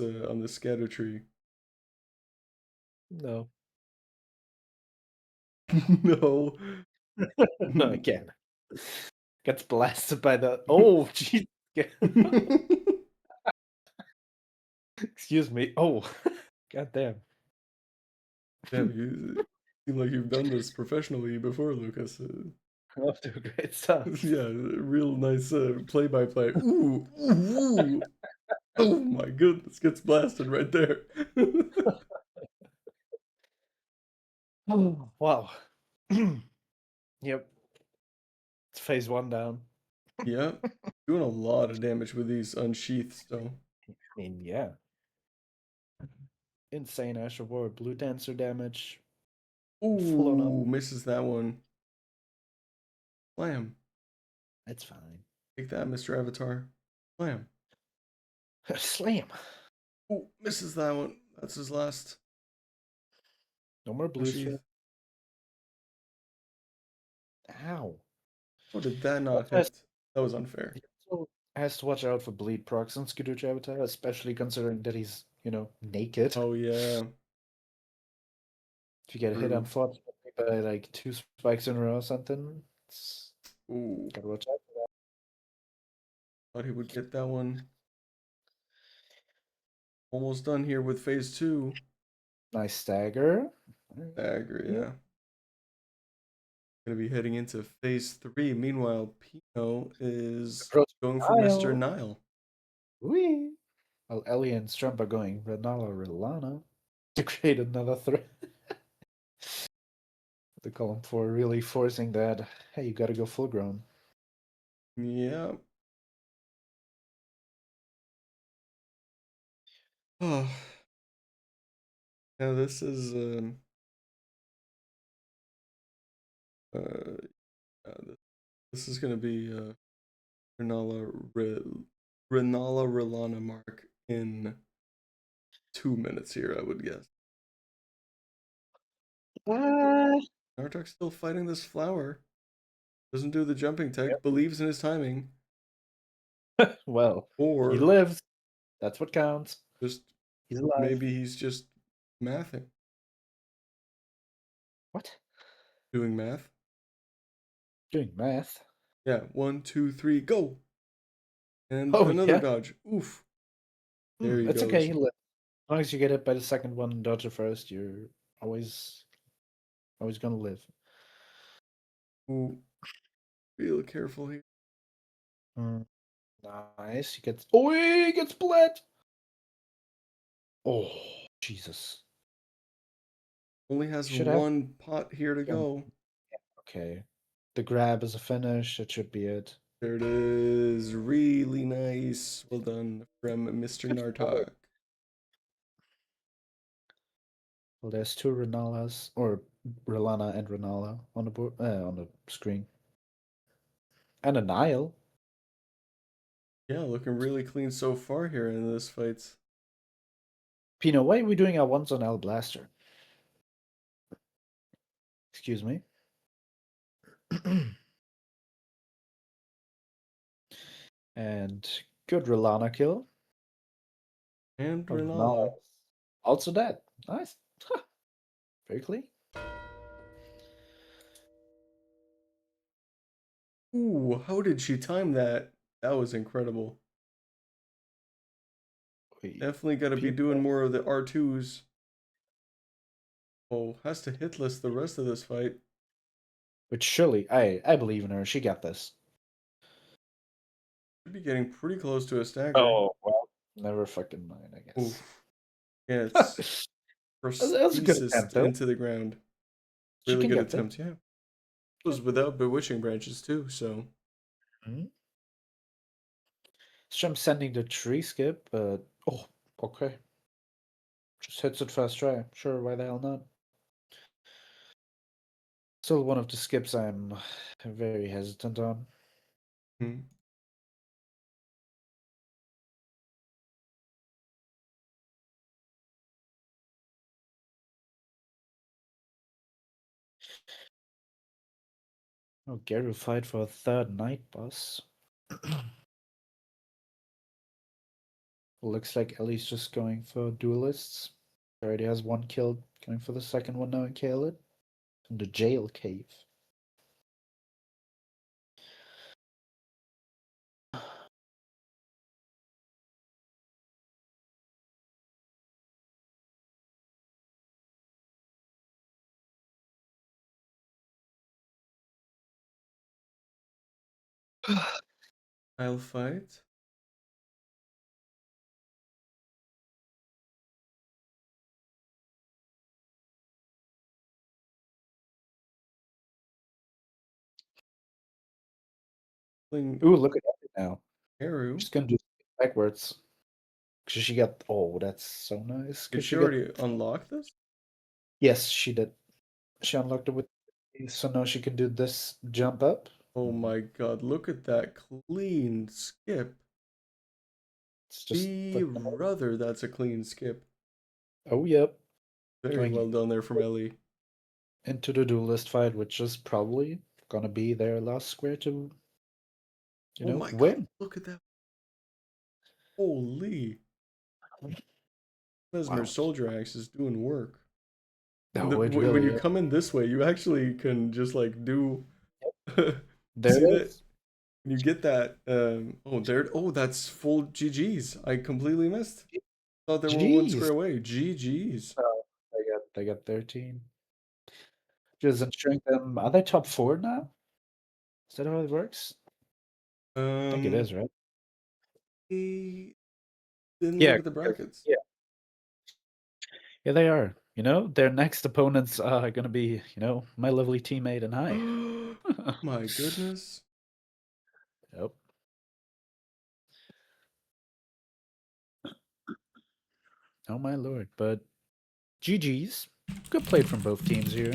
scatter tree. No. No. No, again. Gets blasted by the. Oh, jeez. Excuse me. Oh, god damn. Damn, you seem like you've done this professionally before, Lukas. I'm off to a great start. Yeah, real nice play-by-play. Ooh, ooh, ooh. Oh my goodness, gets blasted right there. Oh, wow. Yep. It's phase 1 down. Yeah, doing a lot of damage with these unsheaths, though. I mean, yeah. Insane Asher Ward. Blue Dancer damage. Full on up. Ooh, misses that one. Slam. It's fine. Take that, Mr. Avatar. Slam. Slam. Ooh, misses that one. That's his last No more blue unsheath. strip. Ow. Oh, did that not Also has, hit? That was unfair. he also has to watch out for bleed procs on Skidoo Avatar, especially considering that he's, naked. Oh, yeah. If you get hit True. unfortunately by like 2 spikes in a row or something, it's Ooh, gotta watch out for that. thought he would get that one. Almost done here with phase 2. Nice stagger. Dagger, Yeah. yeah. Gonna be heading into phase 3. Meanwhile, Pino is Approach going for Mr. Nile. Nile. Wee. While Ellie and Strump are going Renala Rilana to create another threat. The column 4 really forcing that, hey, you gotta go full grown. Yeah. Oh, yeah, this is uh, this is gonna be Rilana mark in 2 minutes here, I would guess. Nartock's still fighting this flower. Doesn't do the jumping tech, believes in his timing. Well, he Or lives. That's what counts. just He's alive. maybe he's just mathing. What? Doing math. Doing math. Yeah, 1, 2, 3, go. And Oh, another yeah. dodge. Oof. There he It's goes. okay. He lives. As long as you get it by the second one and dodge it first, you're always gonna live. Ooh. Real careful here. Nice. He gets. Oh, he gets bled. Oh, Jesus. Only has Should have. one pot here to go. Okay. The grab is a finish. It should be it. There it is. Really nice. Well done from Mr. Nartock. Well, there's two Renalas, or Rilana and Renala on the board, on the screen, and a Nile. Yeah, looking really clean so far here in this fight. Pino, why are we doing our ones on L Blaster? Excuse me. And good Rilana kill. And Oh, Renala. also dead. Nice. Very clean. Ooh, how did she time that? That was incredible. Wait, Definitely got to be doing more of the R2s. Oh, has to hit list the rest of this fight. But surely, I believe in her. She got this. Should be getting pretty close to a stagger. Oh, well, never fucking mind, I guess. Oof. Yeah, it's That was a good attempt, though. into the ground. She Really can good get attempt, yeah. It was without bewitching branches too, so. Strump sending the tree skip, but oh, okay. Just hits it first try. Sure, why the hell not? Still one of the skips I'm very hesitant on. Hmm. Oh, Gary fight for a third night boss. Looks like Ellie's just going for duelists. Already has one kill, going for the second one now and kill it. From the jail cave. I'll fight. Ooh, look at that now. Haru. She's gonna do backwards. Cause she got. Oh, that's so nice. Did Cause she she got. already unlock this? Yes, she did. She unlocked it with. So now she can do this jump up. Oh my god, look at that clean skip. It's just like. Brother, that's a clean skip. Oh, yep. Very Going well done there from Ellie. into the duelist fight, which is probably gonna be their last square to, Oh my god, win. look at that. Holy. Mesmer Wow. Soldier Axe is doing work. Oh, it When really you is. come in this way, you actually can just like do. There See it that? is. You get that. Oh, there. Oh, that's full GGs. I completely missed. Thought they were one square Jeez. away. GGs. Oh, they got 13. Doesn't shrink them. Are they top 4 now? Is that how it works? I think it is, right? He didn't Yeah. look at the brackets. Yeah. Yeah, they are. Their next opponents are gonna be, my lovely teammate and I. My goodness. Yep. Oh my lord. But GG's. Good play from both teams here.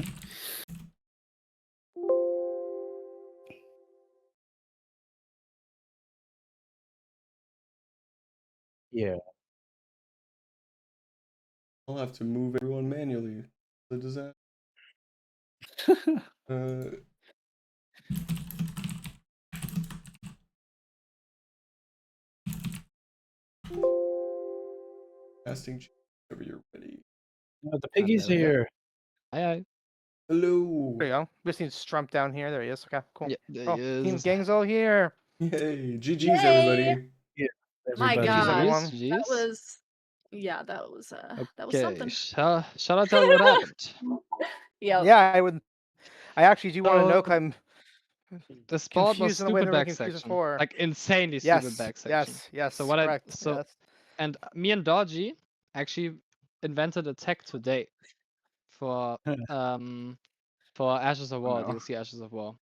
Yeah. I'll have to move everyone manually. The disaster. Casting whenever you're ready. Oh, the piggy's there we go. here. Aye. Hello. There you go. Just need Strump down here. There he is. Okay, cool. Yeah, there Oh, he team is. gang's all here. Yay. GG's, Yay. everybody. My Everybody. GG's, God, everyone. that GG's. was, yeah, that was Okay, something. shall I tell you what happened? Yeah. Yeah, I would. I actually do want to know. 'Cause So, I'm the spot was confused in the way stupid that we're back confused section. before. Like insanely Yes, stupid back section. yes, So what correct. yes. And me and Dodgy actually invented a tech today for Ashes of War, no. DLC Ashes of War.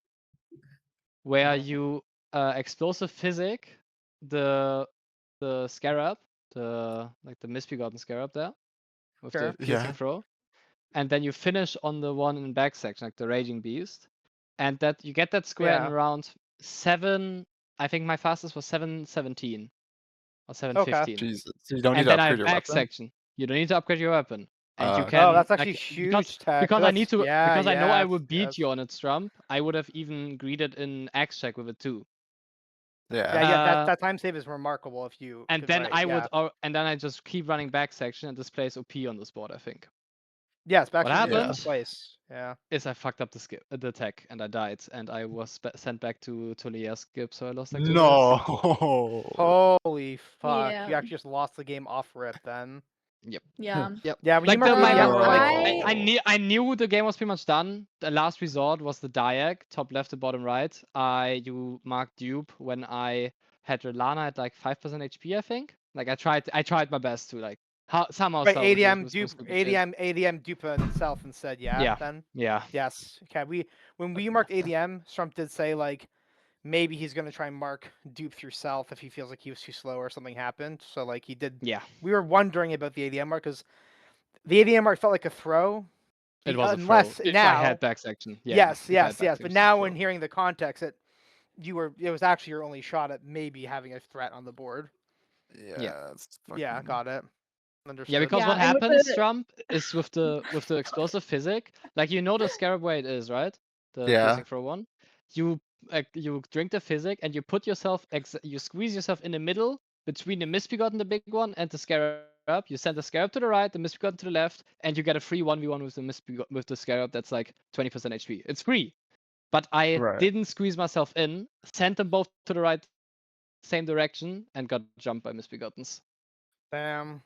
Where you explosive physic the scarab, the misbegotten scarab there with Sure. the piercing Yeah. throw. And then you finish on the one in back section, like the Raging Beast. And that you get that square in Yeah. around 7. I think my fastest was 7:17 or 7:15. Jesus. So you don't need And to then I upgrade have your back weapon? section. You don't need to upgrade your weapon. And you Okay. can. Oh, that's actually like, huge tech. because I need to. Yeah, because I know I will yes, beat yes. you on it, Strump. I would have even greeted in Axe check with it too. Yeah. Yeah, that time save is remarkable if you. And 'cause, then right, I yeah. would. And then I just keep running back section and displace OP on this board. I think. Yes, back What to happened? twice. Yeah. Is I fucked up the tech and I died and I was sent back to Lier skip, so I lost like 2 games. No. Holy fuck! Yeah. You actually just lost the game off rip then. Yep. Yeah. Yep. Yeah, when Like you marked my ADM, we're like, I knew the game was pretty much done. The last resort was the diag, top left and bottom right. You marked dupe when I had Relana at like 5% HP, I think. Like I tried my best to like somehow right, salvage it ADM with some dupe, stupid shit. ADM dupe himself and said, yeah. Then Yeah. yes. Okay, when we marked ADM, Strump did say like maybe he's gonna try and mark dupe through self if he feels like he was too slow or something happened. So like he did. Yeah. We were wondering about the ADM mark because the ADM mark felt like a throw. It was unless a throw. now. If I had back section. Yeah, yes, if I had back yes. section, But now throw. when hearing the context, it was actually your only shot at maybe having a threat on the board. Yeah. Yeah, got it. Understood. Yeah, because Yeah, what and with happens, the- Strump, is with the explosive physic, like you know the scarab way it is, right? The Yeah. piercing throw one. You drink the physic and you put yourself you squeeze yourself in the middle between the misbegotten, the big one, and the scarab. You send the scarab to the right, the misbegotten to the left, and you get a free 1v1 with the scarab that's like 20% HP. It's free. But I Right. didn't squeeze myself in, sent them both to the right, same direction, and got jumped by misbegottens. Damn.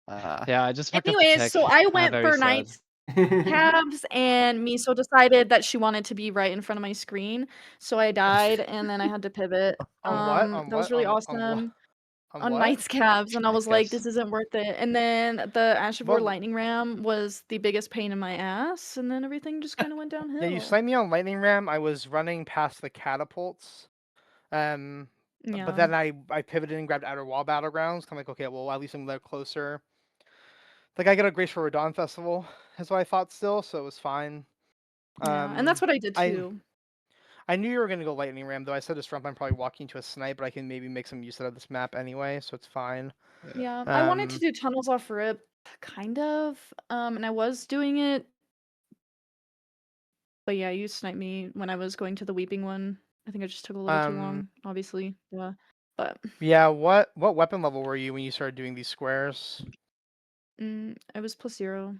Yeah, I just fucked up the Anyways, tech. so I went very for sad. Knights Cabs, and Miso decided that she wanted to be right in front of my screen, so I died, and then I had to pivot. On what? On that was what? really On what? awesome. On On what? Knights Cabs, and I Knights was like, Cabs. this isn't worth it. And then the Ash of War Well- Lightning Ram was the biggest pain in my ass, and then everything just kind of went downhill. Yeah, you sniped me on Lightning Ram. I was running past the catapults. Yeah. But then I pivoted and grabbed Outer Wall Battlegrounds. I'm like, okay, well, at least I'm a little closer. Like, I got a Grace for Radon Festival, is what I thought still, so it was fine. Yeah, and that's what I did I- too. I knew you were going to go Lightning Ram, though. I said to Strump, I'm probably walking to a snipe, but I can maybe make some use out of this map anyway, so it's fine. Yeah, I wanted to Um, do tunnels off rip, kind of, and I was doing it. But yeah, you sniped me when I was going to the Weeping one. I think I just took a little too long, obviously. Yeah, but Yeah, what weapon level were you when you started doing these squares? I was +0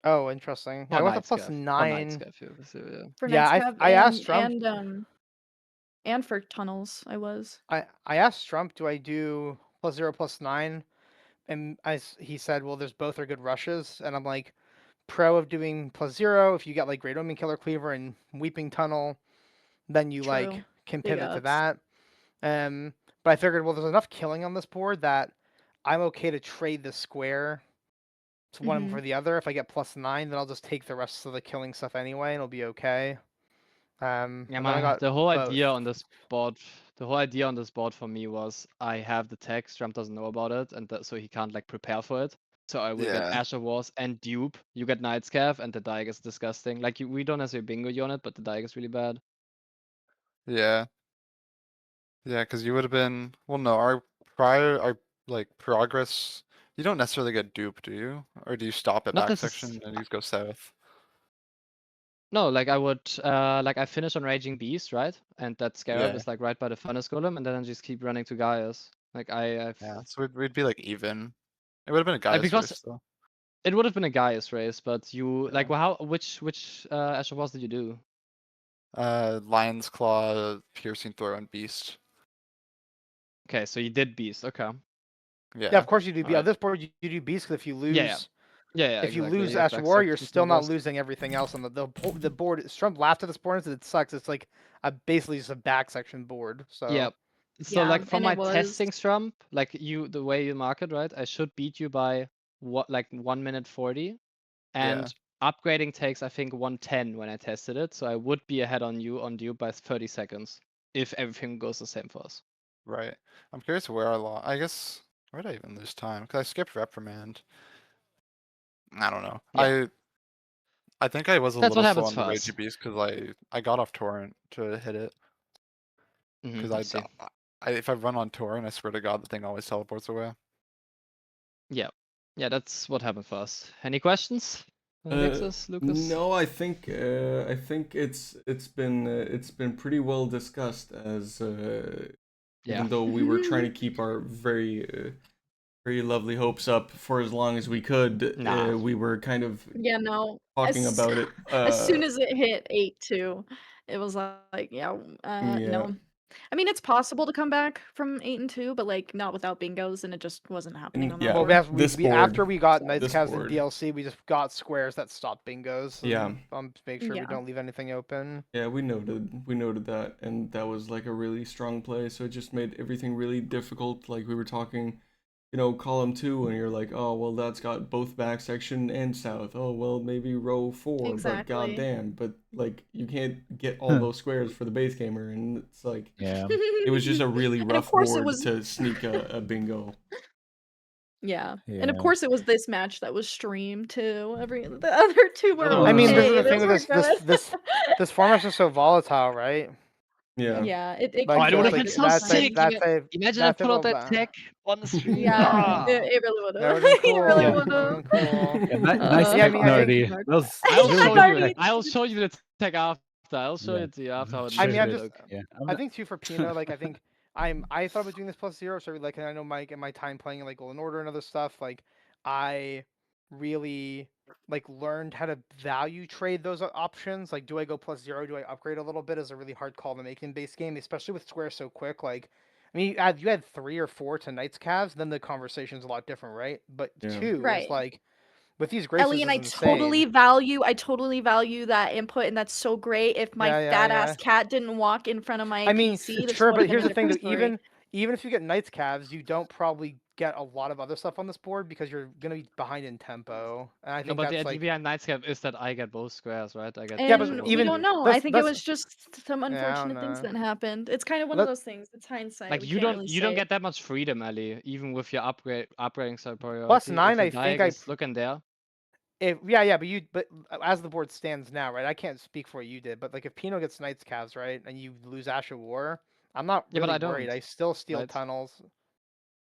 Oh, interesting. For I went to Nightscape. For +9. Nightscape, yeah. for Yeah, Night's Cap I asked Strump. and for tunnels. I was. I asked Strump, do I do +0, +9? And he said, well, there's both are good rushes. And I'm like, pro of doing +0, if you got like Great Omen Killer Cleaver and Weeping Tunnel, then you like True. can Big pivot to ups. that. But I figured, well, there's enough killing on this board that I'm okay to trade the square to one for the other. If I get +9, then I'll just take the rest of the killing stuff anyway, and it'll be okay. Yeah, and then I got the whole both. idea on this board, for me was I have the tech, Strump doesn't know about it, and so he can't like prepare for it. So I will get Yeah. Asher Wars and Dupe. You get Nightscape, and the diag is disgusting. Like we don't necessarily bingo you on it, but the diag is really bad. Yeah. Yeah, because you would have been. Well, no, our like progress, you don't necessarily get duped, do you? Or do you stop at Not back necess- section and you just go south? No, like I would, like I finish on Raging Beast, right? And that Scarab Yeah. is like right by the Furnace Golem, and then I just keep running to Gaius. Like I've Yeah, so we'd be like even. It would have been a guy's because- race though. it would have been a Gaius race, but you like Yeah. well, which Asher Boss did you do? Lion's Claw, Piercing Throw, and Beast. Okay, so you did Beast. Okay. Yeah. Yeah, of course you do. On Alright. this board, you do beast. 'Cause if you lose, Yeah. Yeah, if you exactly. lose have Asher back War, you're sections still and not rest. losing everything else on the board. Strump laughed at this board and said it sucks. It's like basically just a back section board. So Yeah. So Yeah, like for and my it was- testing Strump, like the way you mark it, right? I should beat you by what like 1 minute 40, and upgrading takes I think 110 when I tested it. So I would be ahead on you by 30 seconds if everything goes the same for us. Right. I'm curious where I lost. I guess where did I even lose time? Because I skipped reprimand. I don't know. Yeah. I think I was a That's what little slow happens on the for Raging us. Beast because I got off torrent to hit it. Because I see. if I run on torrent, I swear to God, the thing always teleports away. Yeah, that's what happened for us. Any questions? Vixus, Lukas? No, I think it's been pretty well discussed as Yeah. even though we were trying to keep our very lovely hopes up for as long as we could, Nah. we were kind of Yeah, no. talking As- about it. As soon as it hit 8-2, it was like, Yeah. no. I mean, it's possible to come back from 8-2, but like not without bingos, and it just wasn't happening on that yeah. well, board. This board- after we got Knights this Cavs and board. DLC, we just got squares that stopped bingos. Yeah. Make sure we Yeah. don't leave anything open. Yeah, we noted that, and that was like a really strong play. So it just made everything really difficult. Like we were talking, column 2, and you're like, oh well, that's got both back section and south. Oh well, maybe row 4, Exactly. but goddamn, but like you can't get all those squares for the base gamer, and it's like Yeah. it was just a really And rough of course it board was- to sneak a bingo. Yeah. And of Yeah. course it was this match that was streamed too. The other two were I mean, this is okay, the thing those with were good. this format's just so volatile, right? Yeah. Yeah, it Like, Oh, it could would have like been it so was that's nice. sick. Imagine I that's pull out a- that tech on the stream. Yeah, Ah. it really would That have. would've been It really cool. would have. That would've been cool. Yeah, nice Yeah, I tech mean, I nerdy. think- That was I'll really show good Nerdy. you. I'll show you the tech after. I'll show Yeah. it to you after how it I mean, I'm looks. just- Yeah. I think too for Pino, like I think I thought about doing this +0, so like I know Mike and my time playing in like Golden Order and other stuff, like I really like learned how to value trade those options. Like, do I go +0? Do I upgrade a little bit? Is a really hard call to make in base game, especially with squares so quick. Like, I mean, you had 3 or 4 to Knights Cavs, then the conversation's a lot different, right? But Yeah. 2 Right. is like with these graces Ellie and is I totally insane. value that input, and that's so great. If my Yeah, fat yeah. ass cat didn't walk in front of my I mean, PC, this sure, would've but been here's a the thing: different though, story. even if you get Knights Cavs, you don't probably get a lot of other stuff on this board because you're gonna be behind in tempo. And I No, think but the that's like, idea Knights Cap is that I get both squares, right? I get And Yeah, but both we even- don't know. I that's- think it that's- was just some I don't unfortunate things know. that happened. It's kind of one Let- of those things. It's hindsight. like we you can't don't really you don't say. get that much freedom, Ellie, even with your upgrading superiority. +9, If your I think Diag is looking there. but as the board stands now, right? I can't speak for what you did, but like if Pino gets Knights Cavs, right, and you lose Asher War, I'm not Yeah, but really I worried. don't, I still steal right? tunnels.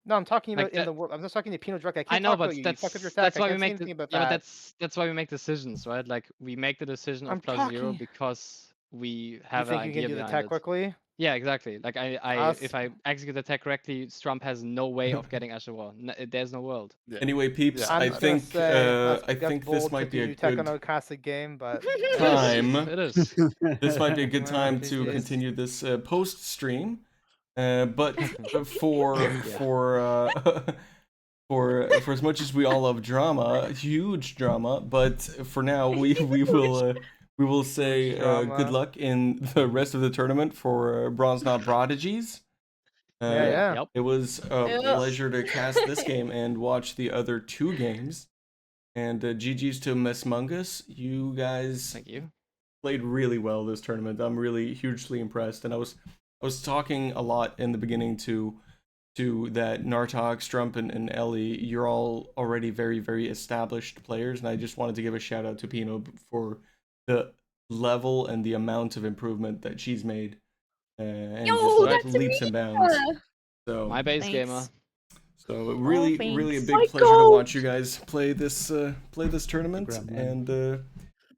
No, I'm talking about Like in that- the world. I'm just talking to Pino directly. I I can't know, talk but about you. You fuck up your that's attack. why I we can't say make anything about yeah, but that. that's why we make decisions, right? Like we make the decision of I'm +0 talking- because we You have an think you idea can do the behind tech it. quickly? Yeah, exactly. Like Us- if I execute the tech correctly, Strump has no way of getting Asher War. There's no world. Yeah. Anyway, peeps, Yeah, I'm I just gonna think say, I think this might be a new tech on good a classic game, but time. It is. This might be a good Well, time to GG's. continue this post stream. But for for as much as we all love drama, huge drama, but for now we will say Huge good drama. luck in the rest of the tournament for Brons not Brodigies. Yeah. Yep. It was a Yes. pleasure to cast this game and watch the other 2 games. And GG's to MESSMUNGUS. You guys Thank you. played really well this tournament. I'm really hugely impressed, and I was talking a lot in the beginning to that Nartock, Strump, and Ellie. You're all already very, very established players, and I just wanted to give a shout out to Pino for the level and the amount of improvement that she's made, and Yo, just like that's leaps and bounds. Yeah. So My base Thanks. gamer. So really, really a thanks. big My pleasure to watch goat! you guys play this tournament, Gremlin. and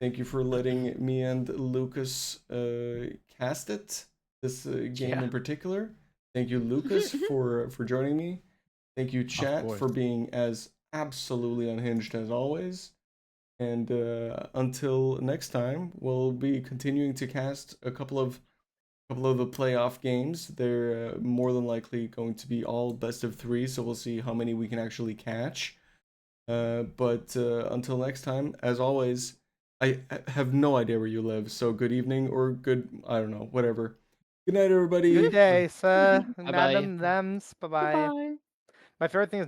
thank you for letting me and Lucas cast it. This game Yeah. in particular. Thank you, Lucas, for joining me. Thank you, chat, course. for being as absolutely unhinged as always. And until next time, we'll be continuing to cast a couple of the playoff games. They're more than likely going to be all best of 3, so we'll see how many we can actually catch. But until next time, as always, I have no idea where you live, so good evening or good, I don't know, whatever. Good night, everybody. Good day, sir, Bye-bye. madam, thems. Bye bye. Goodbye. My favorite thing is